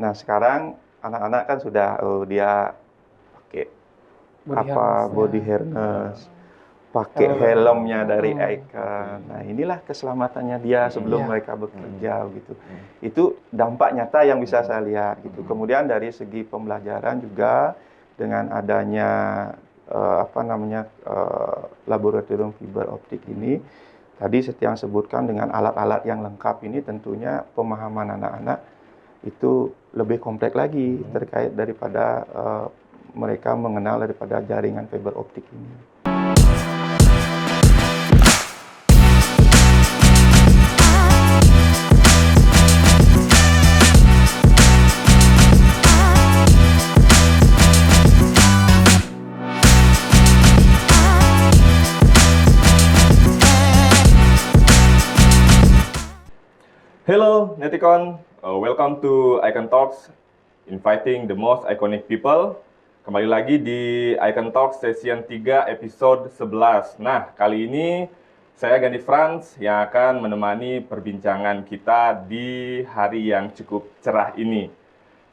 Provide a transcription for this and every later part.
Nah, sekarang anak-anak kan sudah dia pakai body harness, pakai helmnya dari Icon. Nah, inilah keselamatannya dia sebelum mereka bekerja gitu. Itu dampak nyata yang bisa saya lihat gitu. Kemudian dari segi pembelajaran juga dengan adanya laboratorium fiber optik ini, tadi Setia sebutkan dengan alat-alat yang lengkap ini, tentunya pemahaman anak-anak itu lebih kompleks lagi terkait daripada mereka mengenal daripada jaringan fiber optik ini. Hello, Neticon. Welcome to Icon Talks, inviting the most iconic people. Kembali lagi di Icon Talks Session 3 episode 11. Nah, kali ini saya Gandhi Franz yang akan menemani perbincangan kita di hari yang cukup cerah ini.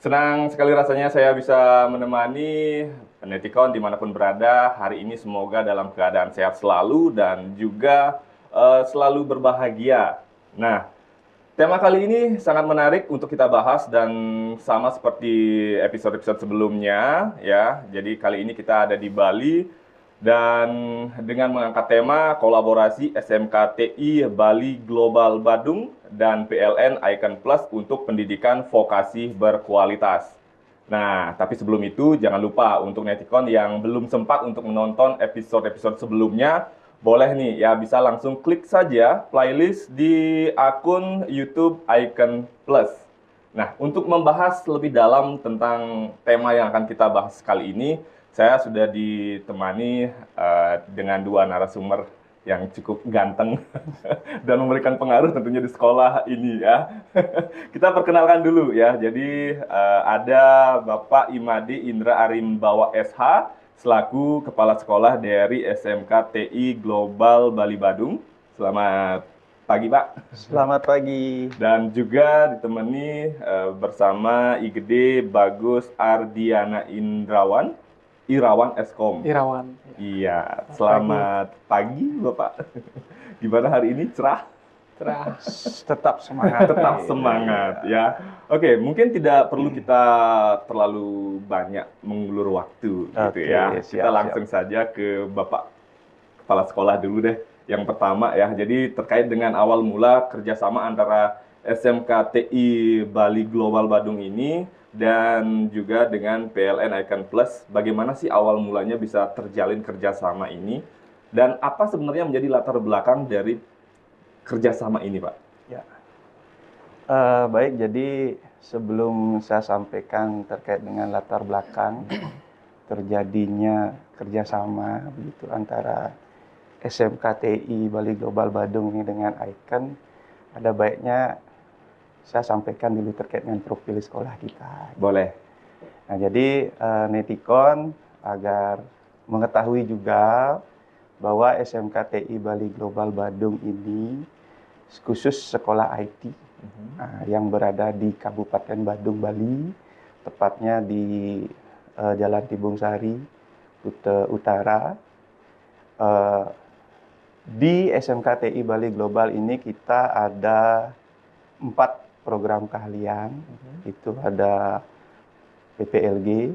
Senang sekali rasanya saya bisa menemani Neticon dimanapun berada. Hari ini semoga dalam keadaan sehat selalu dan juga selalu berbahagia. Nah, tema kali ini sangat menarik untuk kita bahas dan sama seperti episode-episode sebelumnya ya. Jadi kali ini kita ada di Bali dan dengan mengangkat tema kolaborasi SMKTI Bali Global Badung dan PLN Icon Plus untuk pendidikan vokasi berkualitas. Nah, tapi sebelum itu jangan lupa untuk Neticon yang belum sempat untuk menonton episode-episode sebelumnya, boleh nih ya bisa langsung klik saja playlist di akun YouTube Icon Plus. Nah, untuk membahas lebih dalam tentang tema yang akan kita bahas kali ini, saya sudah ditemani dengan dua narasumber yang cukup ganteng dan memberikan pengaruh tentunya di sekolah ini ya. Kita perkenalkan dulu ya. Jadi ada Bapak Imadi Indra Arimbawa SH selaku Kepala Sekolah dari SMK TI Global Bali Badung. Selamat pagi, Pak. Selamat pagi. Dan juga ditemani bersama IGD Bagus Ardiana Irawan Eskom. Irawan. Iya, selamat pagi, Bapak. Gimana hari ini? Cerah? Cerah. Tetap semangat. Tetap semangat ya. Oke, mungkin tidak perlu kita terlalu banyak mengulur waktu gitu ya. Kita langsung saja ke Bapak Kepala Sekolah dulu deh. Yang pertama ya, jadi terkait dengan awal mula kerjasama antara SMK TI Bali Global Badung ini dan juga dengan PLN Icon Plus, bagaimana sih awal mulanya bisa terjalin kerjasama ini? Dan apa sebenarnya menjadi latar belakang dari kerjasama ini, Pak? Ya. Baik, jadi sebelum saya sampaikan terkait dengan latar belakang terjadinya kerjasama begitu antara SMKTI Bali Global Badung ini dengan Icon, ada baiknya saya sampaikan dulu terkait dengan profil sekolah kita. Boleh. Nah, jadi Neticon agar mengetahui juga bahwa SMKTI Bali Global Badung ini khusus sekolah IT yang berada di Kabupaten Badung, Bali, tepatnya di Jalan Tibung Sari, Kuta Utara. Di SMKTI Bali Global ini kita ada 4 program keahlian. Itu ada PPLG,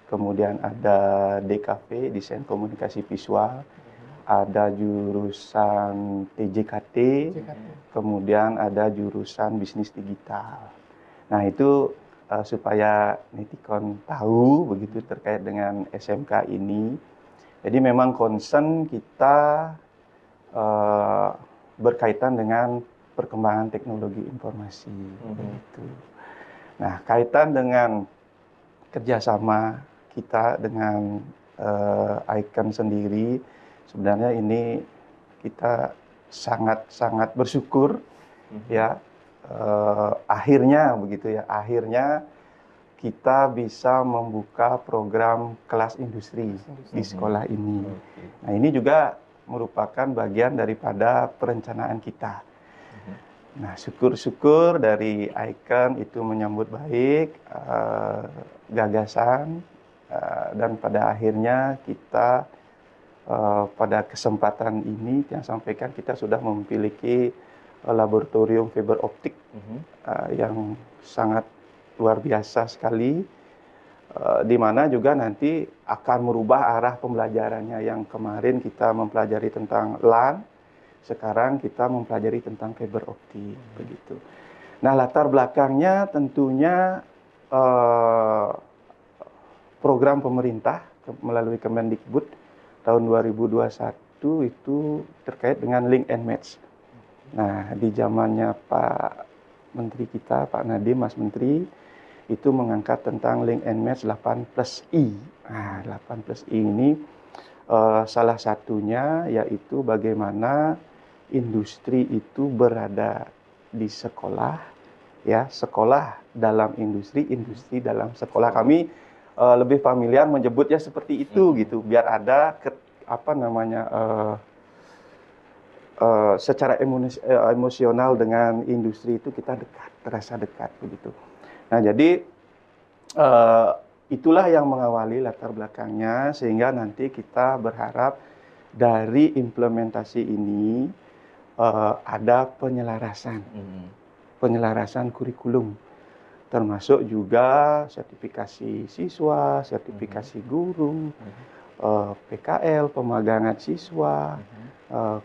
kemudian ada DKV, Desain Komunikasi Visual, ada jurusan TJKT, kemudian ada jurusan Bisnis Digital. Nah, itu supaya Neticon tahu begitu terkait dengan SMK ini. Jadi memang concern kita berkaitan dengan perkembangan teknologi informasi. Begitu. Nah, kaitan dengan kerjasama kita dengan Icon sendiri, sebenarnya ini kita sangat bersyukur ya, akhirnya begitu ya, akhirnya kita bisa membuka program kelas industri di sekolah ini. Nah, ini juga merupakan bagian daripada perencanaan kita. Nah, syukur-syukur dari Icon itu menyambut baik gagasan dan pada akhirnya kita pada kesempatan ini yang sampaikan kita sudah memiliki laboratorium fiber optik yang sangat luar biasa sekali, di mana juga nanti akan merubah arah pembelajarannya. Yang kemarin kita mempelajari tentang LAN, sekarang kita mempelajari tentang fiber optik, begitu. Nah, latar belakangnya tentunya program pemerintah melalui Kemendikbud tahun 2021 itu terkait dengan link and match. Nah, di zamannya Pak Menteri kita, Pak Nadiem, Mas Menteri, itu mengangkat tentang link and match 8+I. Nah, 8+I ini salah satunya yaitu bagaimana industri itu berada di sekolah, ya, sekolah dalam industri, industri dalam sekolah. Kami lebih familiar menyebutnya seperti itu gitu, biar ada secara emosional dengan industri itu kita dekat, terasa dekat begitu. Nah, jadi itulah yang mengawali latar belakangnya, sehingga nanti kita berharap dari implementasi ini ada penyelarasan kurikulum, termasuk juga sertifikasi siswa, sertifikasi guru, PKL, pemagangan siswa,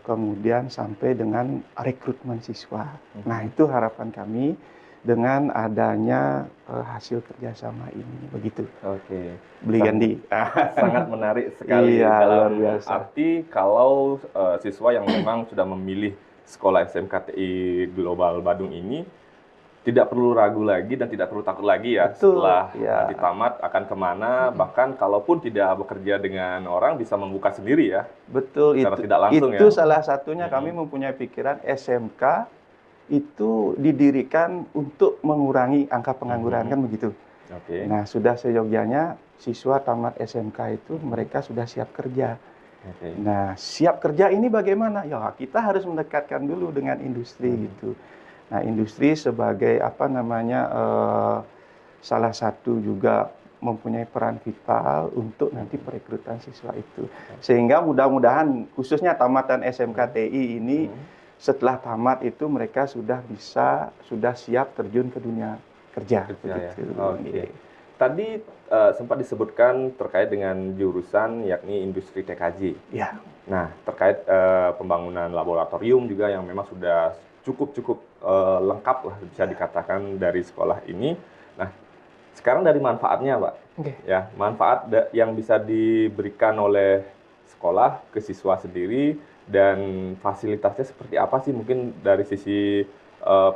kemudian sampai dengan rekrutmen siswa. Nah, itu harapan kami dengan adanya hasil kerjasama ini, begitu. Oke. Beli Gandhi. Sangat menarik sekali. Iya, luar dalam biasa. arti kalau siswa yang memang sudah memilih sekolah SMKTI Global Badung ini tidak perlu ragu lagi dan tidak perlu takut lagi ya. Betul, setelah ya. nanti tamat akan kemana, bahkan kalaupun tidak bekerja dengan orang bisa membuka sendiri ya. Betul, Secara tidak langsung itu ya. salah satunya kami mempunyai pikiran SMK itu didirikan untuk mengurangi angka pengangguran, kan begitu. Oke. Nah, sudah seyogyanya siswa tamat SMK itu mereka sudah siap kerja. Oke. Nah, siap kerja ini bagaimana? Ya, kita harus mendekatkan dulu dengan industri gitu. Nah, industri sebagai salah satu juga mempunyai peran vital untuk nanti perekrutan siswa itu. Sehingga mudah-mudahan khususnya tamatan SMKTI ini setelah tamat itu mereka sudah siap terjun ke dunia kerja. Ya. Begitu. Oke. Tadi sempat disebutkan terkait dengan jurusan yakni industri TKJ. Ya. Nah, terkait pembangunan laboratorium juga yang memang sudah cukup lengkap lah bisa dikatakan dari sekolah ini. Nah, sekarang dari manfaatnya, Pak. Ya, manfaat yang bisa diberikan oleh sekolah ke siswa sendiri dan fasilitasnya seperti apa sih? Mungkin dari sisi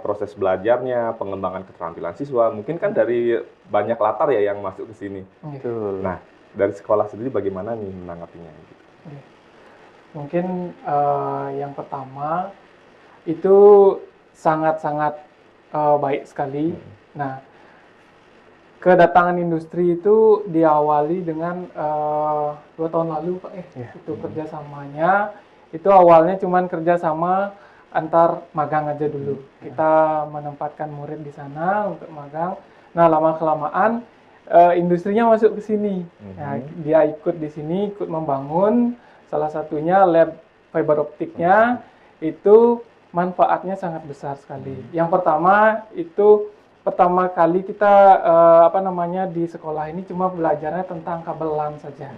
proses belajarnya, pengembangan keterampilan siswa, mungkin kan dari banyak latar ya yang masuk ke sini. Betul. Nah, dari sekolah sendiri bagaimana nih menanggapinya? Mungkin yang pertama itu sangat-sangat baik sekali. Nah, kedatangan industri itu diawali dengan 2 tahun lalu, Pak. Itu kerjasamanya. Itu awalnya cuman kerjasama antar magang aja dulu. Kita menempatkan murid di sana untuk magang. Nah, lama-kelamaan industrinya masuk ke sini. Nah, dia ikut di sini, ikut membangun. Salah satunya lab fiber optiknya itu manfaatnya sangat besar sekali. Yang pertama itu pertama kali kita di sekolah ini cuma belajarnya tentang kabel LAN saja.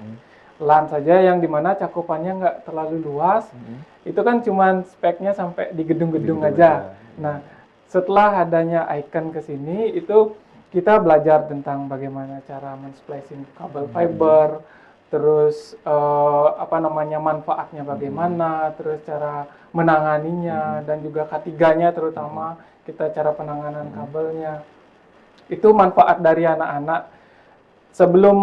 LAN saja yang dimana cakupannya nggak terlalu luas. Itu kan cuma speknya sampai di gedung-gedung aja. Nah, setelah adanya Icon ke sini itu kita belajar tentang bagaimana cara men-splicing kabel fiber, terus manfaatnya bagaimana, terus cara menanganinya dan juga K3-nya terutama kita cara penanganan kabelnya. Itu manfaat dari anak-anak. Sebelum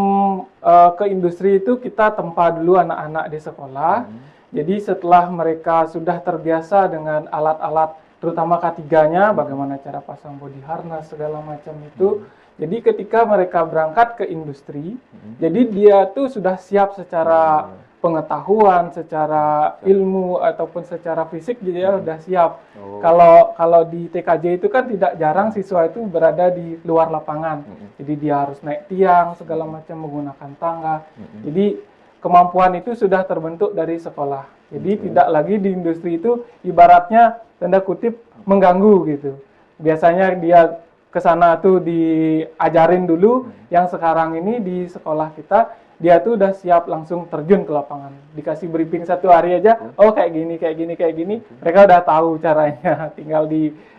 ke industri itu kita tempa dulu anak-anak di sekolah. Jadi setelah mereka sudah terbiasa dengan alat-alat terutama K3-nya, bagaimana cara pasang body harness segala macam itu. Jadi ketika mereka berangkat ke industri, jadi dia tuh sudah siap secara pengetahuan, secara ilmu ataupun secara fisik dia udah siap. Oh. Kalau di TKJ itu kan tidak jarang siswa itu berada di luar lapangan. Jadi dia harus naik tiang segala macam menggunakan tangga. Jadi kemampuan itu sudah terbentuk dari sekolah. Jadi tidak lagi di industri itu ibaratnya tanda kutip mengganggu gitu. Biasanya dia ke sana tuh diajarin dulu, yang sekarang ini di sekolah kita dia tuh udah siap langsung terjun ke lapangan. Dikasih briefing 1 hari aja, oh kayak gini, mereka udah tahu caranya, tinggal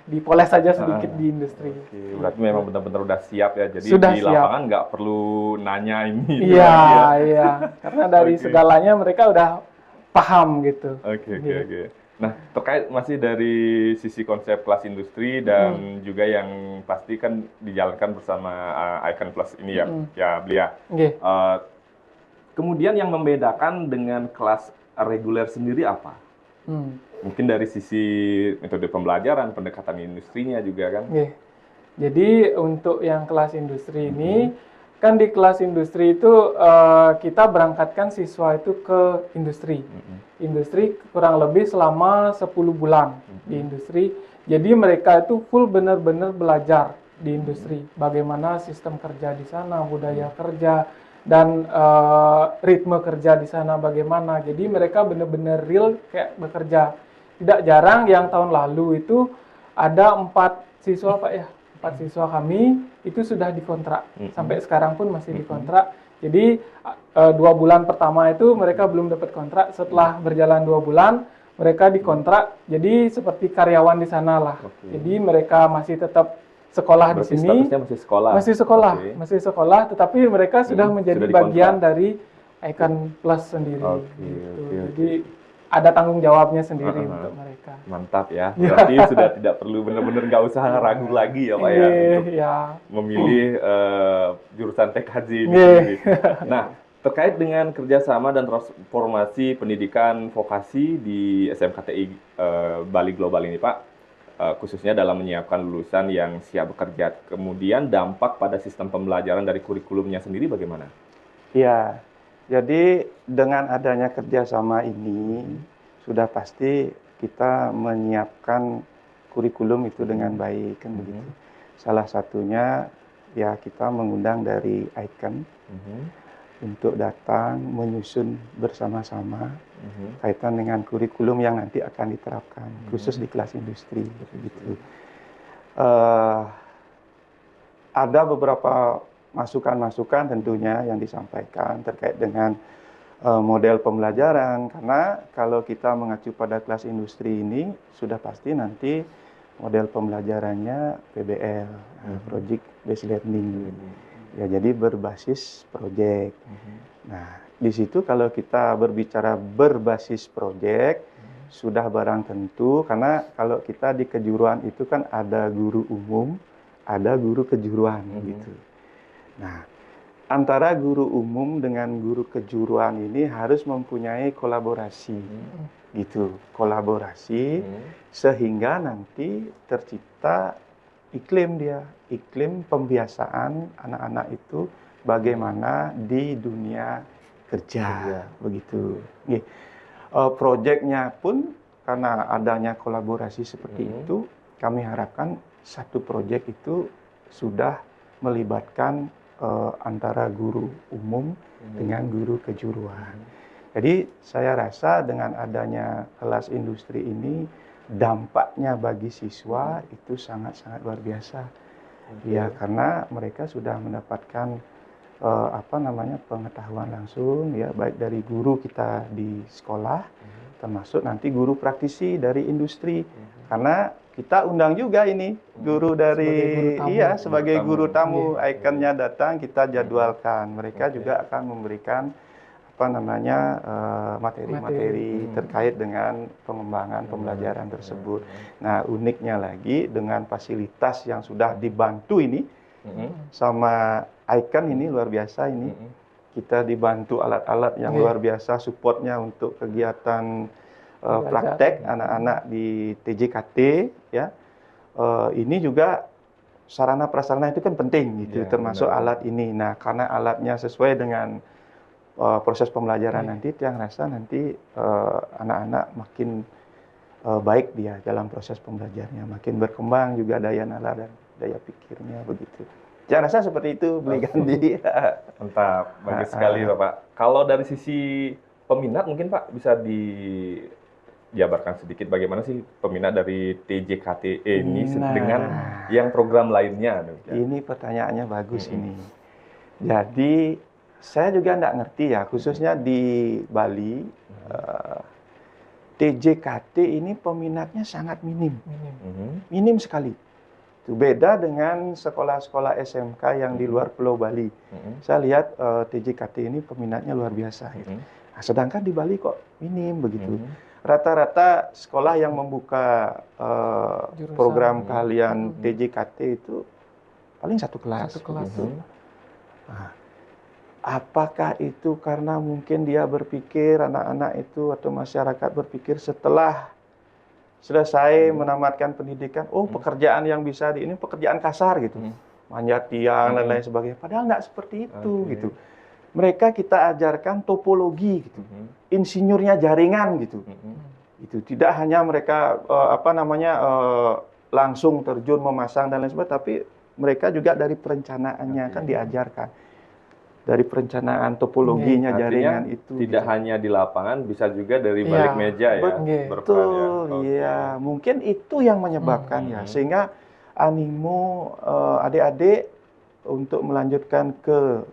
dipoles saja sedikit di industri. Oke, berarti memang benar-benar udah siap ya, jadi Sudah di siap. lapangan nggak perlu nanya ini. Iya, lagi ya. iya, karena dari Oke. segalanya mereka udah paham gitu. Oke. Gitu. Nah, terkait masih dari sisi konsep kelas industri dan juga yang pasti kan dijalankan bersama Icon Plus ini ya, ya Belia. Oke. Kemudian yang membedakan dengan kelas reguler sendiri apa? Mungkin dari sisi metode pembelajaran, pendekatan industrinya juga kan? Oke. Jadi untuk yang kelas industri ini, kan di kelas industri itu kita berangkatkan siswa itu ke industri. Industri kurang lebih selama 10 bulan di industri. Jadi mereka itu full benar-benar belajar di industri. Bagaimana sistem kerja di sana, budaya kerja, dan ritme kerja di sana bagaimana. Jadi mereka benar-benar real kayak bekerja. Tidak jarang yang tahun lalu itu ada 4 siswa Pak ya. 4 siswa kami itu sudah dikontrak. Sampai sekarang pun masih dikontrak. Jadi 2 bulan pertama itu mereka belum dapat kontrak. Setelah berjalan 2 bulan mereka dikontrak. Jadi seperti karyawan di sana lah. Jadi mereka masih tetap sekolah di Berarti sini. statusnya masih sekolah? Oke. Masih sekolah. Tetapi mereka sudah menjadi sudah bagian dikontrak. dari Icon Plus sendiri. Oke. Jadi ada tanggung jawabnya sendiri untuk mereka. Mantap ya. Berarti sudah tidak perlu benar-benar nggak usah ragu lagi ya Pak ya untuk memilih jurusan TKJ ini sendiri. Nah, terkait dengan kerjasama dan transformasi pendidikan vokasi di SMKTI Bali Global ini Pak, khususnya dalam menyiapkan lulusan yang siap bekerja, kemudian dampak pada sistem pembelajaran dari kurikulumnya sendiri bagaimana? Iya, jadi dengan adanya kerjasama ini sudah pasti kita menyiapkan kurikulum itu dengan baik kan begitu. Salah satunya ya kita mengundang dari Icon untuk datang menyusun bersama-sama kaitan dengan kurikulum yang nanti akan diterapkan khusus di kelas industri begitu. Ada beberapa masukan-masukan tentunya yang disampaikan terkait dengan model pembelajaran, karena kalau kita mengacu pada kelas industri ini sudah pasti nanti model pembelajarannya PBL, Project Based Learning. Ya, jadi berbasis proyek. Nah, di situ kalau kita berbicara berbasis proyek sudah barang tentu, karena kalau kita di kejuruan itu kan ada guru umum, ada guru kejuruan gitu. Nah, antara guru umum dengan guru kejuruan ini harus mempunyai kolaborasi, gitu, kolaborasi sehingga nanti tercipta iklim pembiasaan anak-anak itu bagaimana di dunia kerja, begitu. Proyeknya pun karena adanya kolaborasi seperti itu, kami harapkan satu proyek itu sudah melibatkan antara guru umum dengan guru kejuruan. Jadi saya rasa dengan adanya kelas industri ini dampaknya bagi siswa itu sangat-sangat luar biasa. Ya, karena mereka sudah mendapatkan pengetahuan langsung ya, baik dari guru kita di sekolah termasuk nanti guru praktisi dari industri. Karena kita undang juga ini guru dari sebagai guru tamu, Iconnya datang, kita jadwalkan. Mereka juga akan memberikan materi-materi terkait dengan pengembangan pembelajaran tersebut. Nah, uniknya lagi dengan fasilitas yang sudah dibantu ini sama Icon ini luar biasa ini. Kita dibantu alat-alat yang luar biasa, supportnya untuk kegiatan praktek anak-anak di TJKT ya. Ini juga sarana prasarana itu kan penting gitu, termasuk alat ini. Nah, karena alatnya sesuai dengan proses pembelajaran nanti, Tiang rasa nanti anak-anak makin baik dia dalam proses pembelajarnya, makin berkembang juga daya nalar dan daya pikirnya begitu. Tiang rasa seperti itu, Beli Gandhi. Mantap, bagus sekali Bapak. Kalau dari sisi peminat mungkin Pak bisa dijabarkan sedikit bagaimana sih peminat dari TJKT ini dengan yang program lainnya? Ini pertanyaannya bagus ini. Jadi saya juga nggak ngerti ya, khususnya di Bali, TJKT ini peminatnya sangat minim, minim sekali. Itu beda dengan sekolah-sekolah SMK yang di luar Pulau Bali. Saya lihat TJKT ini peminatnya luar biasa. Gitu. Nah, sedangkan di Bali kok minim begitu. Rata-rata sekolah yang membuka program kalian TJKT itu paling satu kelas. Gitu. Nah, apakah itu karena mungkin dia berpikir, anak-anak itu atau masyarakat berpikir setelah selesai menamatkan pendidikan, pekerjaan yang bisa ini pekerjaan kasar gitu, manjat tiang dan lain sebagainya. Padahal nggak seperti itu gitu. Mereka kita ajarkan topologi gitu, insinyurnya jaringan gitu. Itu tidak hanya mereka langsung terjun memasang dan lain sebagainya, tapi mereka juga dari perencanaannya kan diajarkan. Dari perencanaan topologinya jaringan itu tidak gitu. hanya di lapangan, bisa juga dari balik meja ya. Betul, iya. Mungkin itu yang menyebabkan ya, sehingga animo adik-adik untuk melanjutkan ke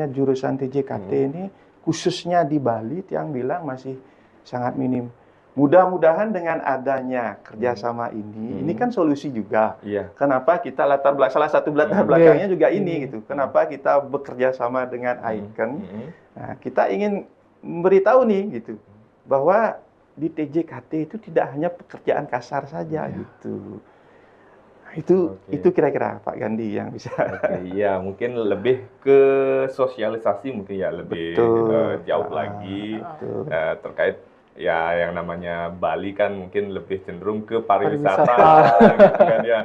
jurusan TJKT ini khususnya di Bali, Tiang bilang masih sangat minim. Mudah-mudahan dengan adanya kerjasama ini kan solusi juga. Kenapa kita salah satu latar belakangnya juga ini gitu. Kenapa kita bekerja sama dengan Icon? Nah, kita ingin memberitahu nih gitu bahwa di TJKT itu tidak hanya pekerjaan kasar saja gitu. Nah, itu kira-kira Pak Gandhi yang bisa. Iya, mungkin lebih ke sosialisasi mungkin ya lebih jauh lagi terkait. Ya, yang namanya Bali kan mungkin lebih cenderung ke pariwisata gitu kan ya.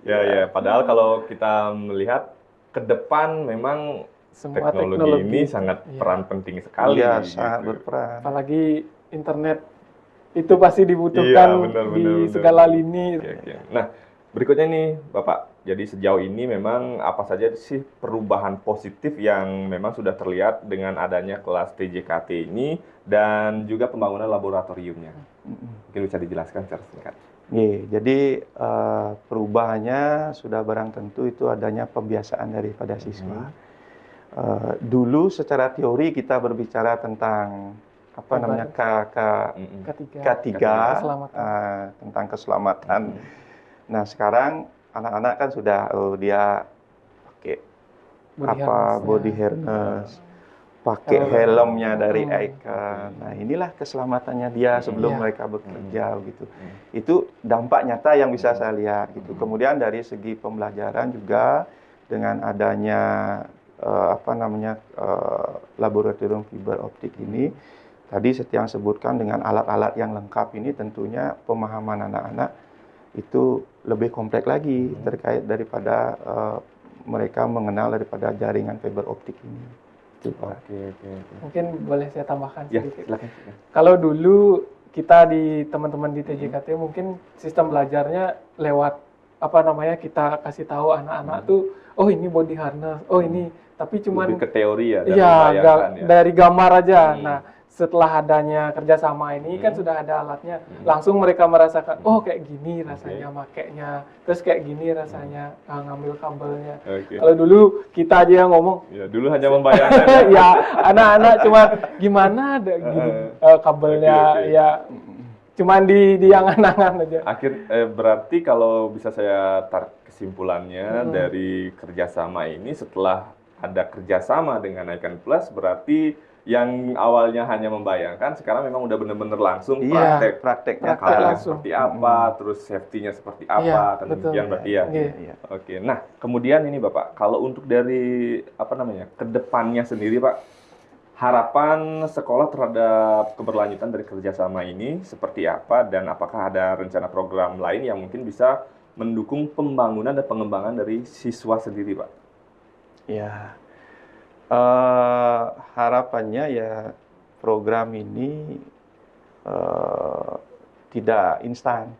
Ya. Padahal kalau kita melihat ke depan memang semua teknologi ini sangat peran penting sekali. Iya, gitu. sangat berperan. Apalagi internet itu pasti dibutuhkan di segala lini. Nah, berikutnya nih Bapak. Jadi sejauh ini memang apa saja sih perubahan positif yang memang sudah terlihat dengan adanya kelas TJKT ini dan juga pembangunan laboratoriumnya? Mungkin bisa dijelaskan secara singkat. Jadi perubahannya sudah barang tentu itu adanya pembiasaan daripada siswa. Dulu secara teori kita berbicara tentang K3, tentang keselamatan. Nah, sekarang anak-anak kan sudah dia pakai body harness, pakai helmnya dari Icon. Nah, inilah keselamatannya dia sebelum mereka bekerja gitu. Itu dampak nyata yang bisa saya lihat gitu. Kemudian dari segi pembelajaran juga dengan adanya laboratorium fiber optik ini, tadi Setiang sebutkan dengan alat-alat yang lengkap ini tentunya pemahaman anak-anak itu lebih kompleks lagi terkait daripada mereka mengenal daripada jaringan fiber optik ini. Oke. Mungkin boleh saya tambahkan sedikit. Silakan. Kalau dulu kita di teman-teman di TJKT mungkin sistem belajarnya lewat kita kasih tahu anak-anak tuh, oh ini body harness, oh ini, tapi cuman lebih ke teori ya. Dari gambar aja. Nah, setelah adanya kerjasama ini kan sudah ada alatnya, langsung mereka merasakan, oh kayak gini rasanya makainya, terus kayak gini rasanya ngambil kabelnya. Kalau dulu kita aja yang ngomong, ya dulu hanya membayangkan. Ya anak-anak cuma gimana ada gini kabelnya, ya cuman di angan-angan aja. Berarti kalau bisa saya tarik kesimpulannya dari kerjasama ini, setelah ada kerjasama dengan Icon Plus, berarti yang awalnya hanya membayangkan, sekarang memang udah benar-benar langsung prakteknya kabelnya seperti apa, terus safety-nya seperti apa, kan demikian berarti ya. Oke. Nah, kemudian ini Bapak, kalau untuk dari kedepannya sendiri Pak, harapan sekolah terhadap keberlanjutan dari kerjasama ini seperti apa, dan apakah ada rencana program lain yang mungkin bisa mendukung pembangunan dan pengembangan dari siswa sendiri Pak? Ya. Harapannya ya program ini eh, tidak instan,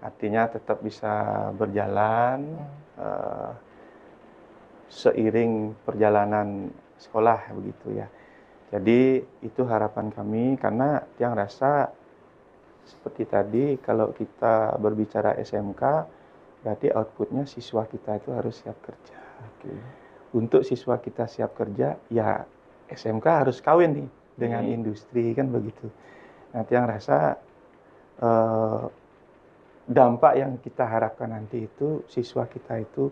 artinya tetap bisa berjalan eh, seiring perjalanan sekolah begitu ya. Jadi itu harapan kami karena yang rasa seperti tadi kalau kita berbicara SMK berarti outputnya siswa kita itu harus siap kerja. Untuk siswa kita siap kerja ya SMK harus kawin nih dengan industri kan begitu. Nanti yang rasa dampak yang kita harapkan nanti itu siswa kita itu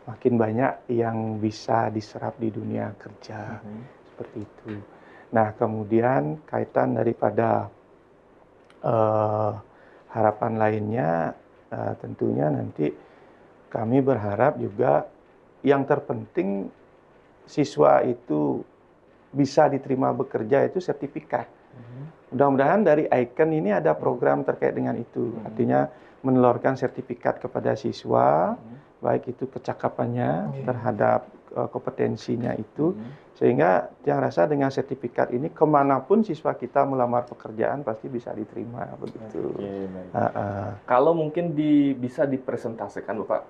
makin banyak yang bisa diserap di dunia kerja seperti itu. Nah kemudian kaitan daripada harapan lainnya tentunya nanti kami berharap juga yang terpenting siswa itu bisa diterima bekerja itu sertifikat. Mudah-mudahan dari Icon ini ada program terkait dengan itu. Artinya menelurkan sertifikat kepada siswa, baik itu kecakapannya terhadap kompetensinya itu, sehingga yang rasa dengan sertifikat ini kemanapun siswa kita melamar pekerjaan pasti bisa diterima begitu. Kalau mungkin bisa dipresentasikan Bapak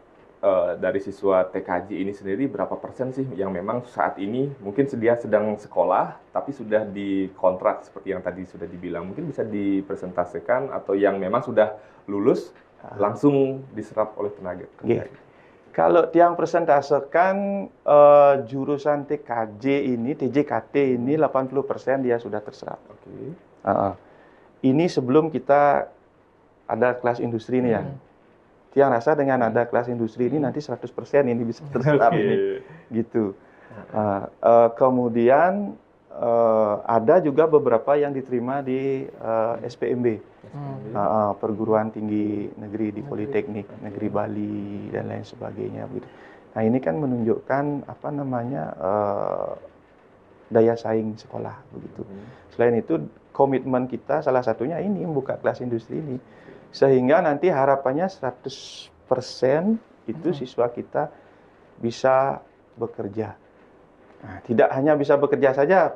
dari siswa TKJ ini sendiri berapa persen sih yang memang saat ini mungkin dia sedang sekolah tapi sudah dikontrak seperti yang tadi sudah dibilang, mungkin bisa dipresentasikan atau yang memang sudah lulus langsung diserap oleh tenaga kerja. Kalau yang presentasekan jurusan TKJ ini, TJKT ini 80% dia sudah terserap. Ini sebelum kita ada kelas industri nih ya. Yang rasa dengan ada kelas industri ini nanti 100% ini bisa terserap ini, gitu. Kemudian ada juga beberapa yang diterima di SPMB, perguruan tinggi negeri di Politeknik Negeri Bali dan lain sebagainya, gitu. Nah ini kan menunjukkan apa namanya daya saing sekolah, begitu. Selain itu komitmen kita salah satunya ini membuka kelas industri ini. Sehingga nanti harapannya 100% itu siswa kita bisa bekerja. Nah, tidak hanya bisa bekerja saja,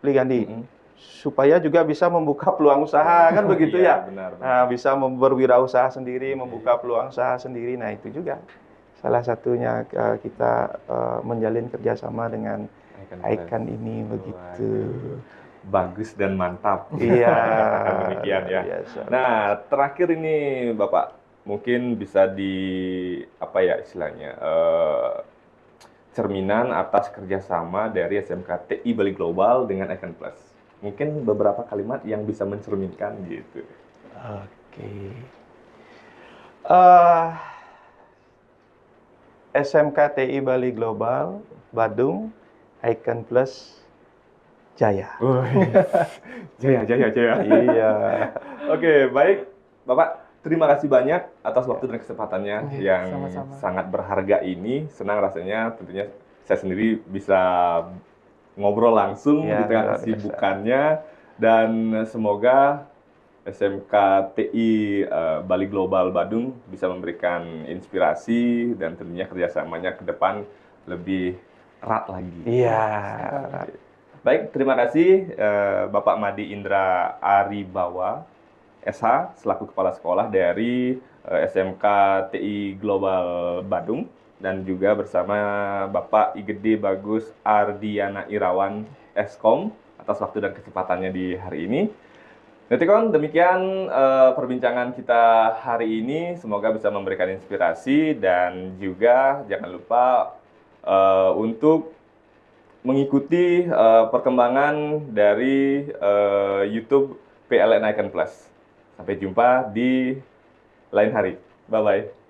Ligandi, supaya juga bisa membuka peluang usaha, kan begitu ya? Benar. Nah, bisa berwirausaha sendiri, membuka peluang usaha sendiri. Nah, itu juga salah satunya kita menjalin kerjasama dengan Icon ini, begitu. Bagus dan mantap. Iya. Demikian ya. Biasa. Nah, terakhir ini Bapak, mungkin bisa apa ya istilahnya, cerminan atas kerjasama dari SMK TI Bali Global dengan Icon Plus. Mungkin beberapa kalimat yang bisa mencerminkan gitu. SMK TI Bali Global, Badung, Icon Plus, Jaya. Jaya. Iya. Oke, baik. Bapak, terima kasih banyak atas waktu dan kesempatannya yang sama-sama. sangat berharga ini. Senang rasanya tentunya saya sendiri bisa ngobrol langsung di tengah kesibukannya. Dan semoga SMK TI Bali Global Badung bisa memberikan inspirasi dan tentunya kerjasamanya ke depan lebih erat lagi. Iya. Baik, terima kasih Bapak Madi Indra Aribawa, SH, selaku Kepala Sekolah dari SMK TI Global Badung, dan juga bersama Bapak Igede Bagus Ardiana Irawan, Eskom, atas waktu dan kesempatannya di hari ini. Netikon, demikian perbincangan kita hari ini. Semoga bisa memberikan inspirasi dan juga jangan lupa untuk mengikuti perkembangan dari YouTube PLN Icon Plus. Sampai jumpa di lain hari. Bye-bye.